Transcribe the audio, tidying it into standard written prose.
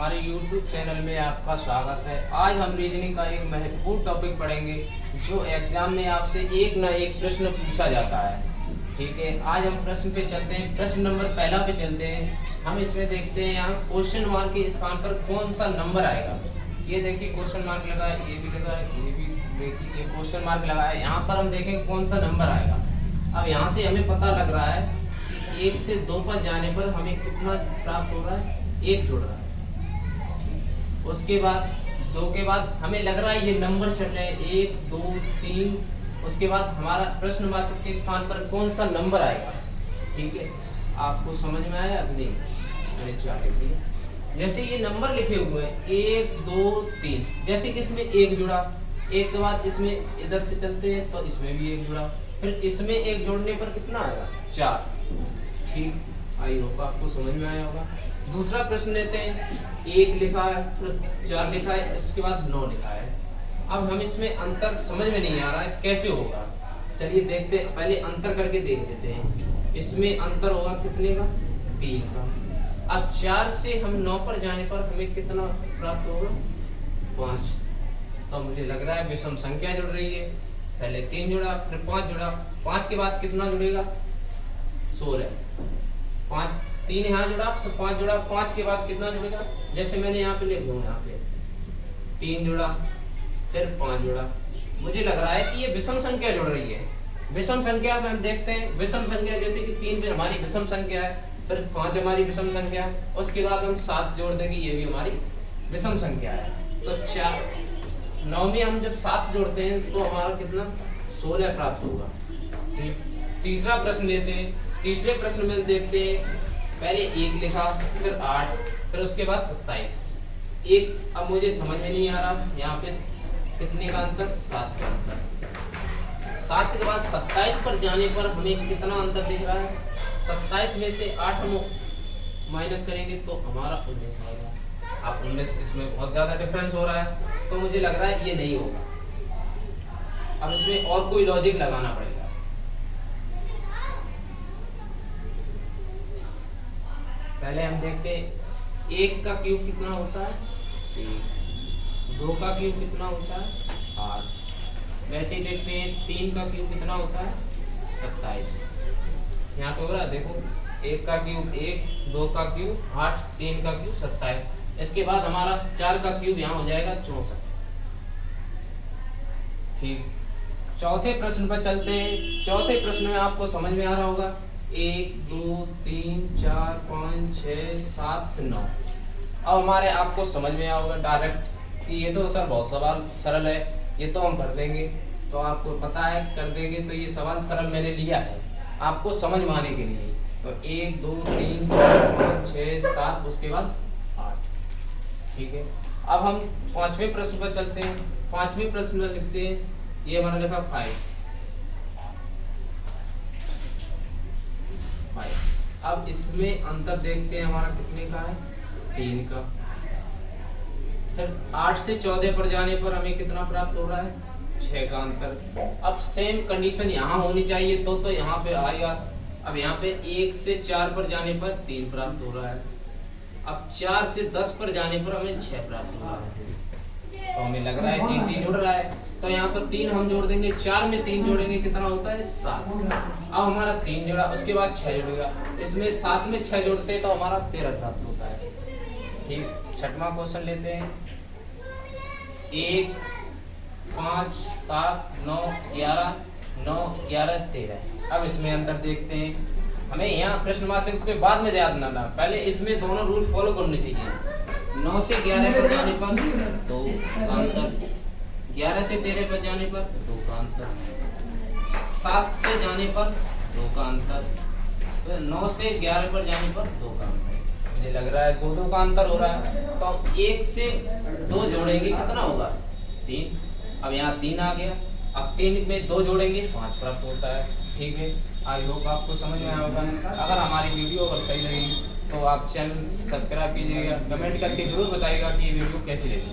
हमारे YouTube channel में आपका स्वागत है। आज हम रीजनिंग का एक महत्वपूर्ण टॉपिक पढ़ेंगे जो एग्जाम में आपसे एक ना एक प्रश्न पूछा जाता है। ठीक है, आज हम प्रश्न पे चलते हैं। प्रश्न नंबर पहला पे चलते हैं। हम इसमें देखते हैं यहाँ क्वेश्चन मार्क के स्थान पर कौन सा नंबर आएगा। ये देखिए क्वेश्चन मार्क लगा है, ये भी लगा है, ये भी देखिए ये क्वेश्चन मार्क लगा है। यहाँ पर हम देखेंगे कौन सा नंबर आएगा। अब यहाँ से हमें पता लग रहा है कि 1 से 2 पर जाने पर हमें कितना प्राप्त हो रहा है, 1 जुड़ रहा है। उसके बाद 2 के बाद हमें लग रहा है ये नंबर चल रहे हैं 1 2 3। उसके बाद हमारा प्रश्न वाचक के स्थान पर कौन सा नंबर आएगा। ठीक है, आपको समझ में आया अगले मैंने चार्ट लिख दिया। जैसे ये नंबर लिखे हुए हैं 1 2 3, जैसे कि इसमें 1 जुड़ा, 1 के बाद इसमें इधर से चलते हैं तो इसमें भी 1 जुड़ा, फिर इसमें 1 जोड़ने पर कितना आएगा 4। ठीक, आई होप आपको समझ में आया होगा। दूसरा प्रश्न लेते हैं। 1 लिखा है, फिर 4 लिखा है, इसके बाद 9 लिखा है। अब हम इसमें अंतर समझ में नहीं आ रहा है कैसे होगा। चलिए देखते हैं, पहले अंतर करके देख देते हैं। इसमें अंतर होगा कितने का, 3 का। अब 4 से हम 9 पर जाने पर हमें कितना प्राप्त होगा, 5। तो मुझे लग रहा है विषम संख्या जुड़ रही है। पहले 3 जुड़ा, फिर 5 जुड़ा, 5 के बाद कितना जुड़ेगा, 16। 5 3 यहाँ जुड़ा, फिर 5 जुड़ा, 5 के बाद कितना जुड़ेगा, जैसे मैंने यहाँ पे लिख दूँ, यहाँ पे 3 जुड़ा, फिर 5 जुड़ा। मुझे लग रहा है कि ये विषम संख्या जुड़ रही है। विषम संख्या में हम देखते हैं, विषम संख्या जैसे कि 3 पे हमारी विषम संख्या है, फिर 5 हमारी विषम संख्या है, उसके बाद हम 7 जोड़ देंगे, ये भी हमारी विषम संख्या है। तो 4 9 में हम जब 7 जोड़ते हैं तो हमारा कितना, 16 प्राप्त होगा। ठीक, तीसरा प्रश्न लेते हैं। तीसरे प्रश्न में देखते हैं, पहले 1 लिखा, फिर 8, फिर उसके बाद 27। 1 अब मुझे समझ में नहीं आ रहा, यहाँ पे कितने का अंतर, 7 का अंतर। 7 के बाद 27 पर जाने पर हमें कितना अंतर दिख रहा है, 27 में से 8 हम माइनस करेंगे तो हमारा 19 आएगा। आप 19, इसमें बहुत ज्यादा डिफरेंस हो रहा है, तो मुझे लग रहा है ये नहीं होगा। अब इसमें और कोई लॉजिक लगाना पड़ेगा। पहले हम देखते हैं 1 का क्यूब कितना होता है, 1। 2 का क्यूब कितना होता है, 8। वैसे ही देखते हैं 3 का क्यूब कितना होता है, 27। यहाँ पे हो रहा है, देखो 1 का क्यूब 1, 2 का क्यूब 8, 3 का क्यूब 27। इसके बाद हमारा 4 का क्यूब यहाँ हो जाएगा 64। ठीक, चौथे प्रश्न पर चलते हैं। चौथे प्रश्न में आपको समझ में आ रहा होगा, 1 2 3 4 5 6 7 9। अब हमारे आपको समझ में आया होगा डायरेक्ट कि ये तो सर बहुत सवाल सरल है, ये तो हम कर देंगे। तो आपको पता है कर देंगे, तो ये सवाल सरल मैंने लिया है आपको समझ में आने के लिए। तो 1 2 3 4 5 6 7, उसके बाद 8। ठीक है, अब हम 5वें प्रश्न पर चलते हैं। 5वें प्रश्न में लिखते हैं, ये हमारा लिखा 5। अब इसमें अंतर देखते हैं, हमारा कितने का है, 3 का। फिर 8 से 14 पर जाने पर हमें कितना प्राप्त हो रहा है, 6 का अंतर। अब सेम कंडीशन यहाँ होनी चाहिए तो यहाँ पे आएगा। अब यहाँ पे 1 से 4 पर जाने पर 3 प्राप्त हो रहा है। अब 4 से 10 पर जाने पर हमें 6 प्राप्त हो रहा है। तो हमें लग रहा है 3 3 जुड़ रहा है, तो यहाँ पर 3 हम जोड़ देंगे, 4 में 3 जोड़ेंगे कितना होता है, 7। अब हमारा 3 जुड़ा, उसके बाद 6 जुड़ेगा, इसमें 7 में 6 जोड़ते हैं तो हमारा 13 प्राप्त होता है। ठीक, छठवां क्वेश्चन लेते हैं। 1 5 7 9 11 9 11 13। अब इसमें अंतर देखते हैं। हमें यहाँ प्रश्नवाचक पे बाद में ध्यान देना, पहले इसमें दोनों रूल फॉलो करने चाहिए। 9 से 11 पर जाने पर 2 का अंतर, 11 से 13 पर जाने पर 2 का अंतर, 7 से जाने पर 2 का अंतर, तो 9 से 11 पर जाने पर 2 का अंतर। मुझे लग रहा है 2 का अंतर हो रहा है, तो 1 से 2 जोड़ेंगे कितना होगा, 3। अब यहाँ 3 आ गया, अब 3 में 2 जोड़ेंगे 5 प्राप्त होता है। ठीक है, आई होप आपको समझ में आया होगा। अगर हमारी वीडियो अगर सही लगी तो आप चैनल सब्सक्राइब कीजिएगा, कमेंट करके जरूर बताइएगा कि ये वीडियो कैसी लगी।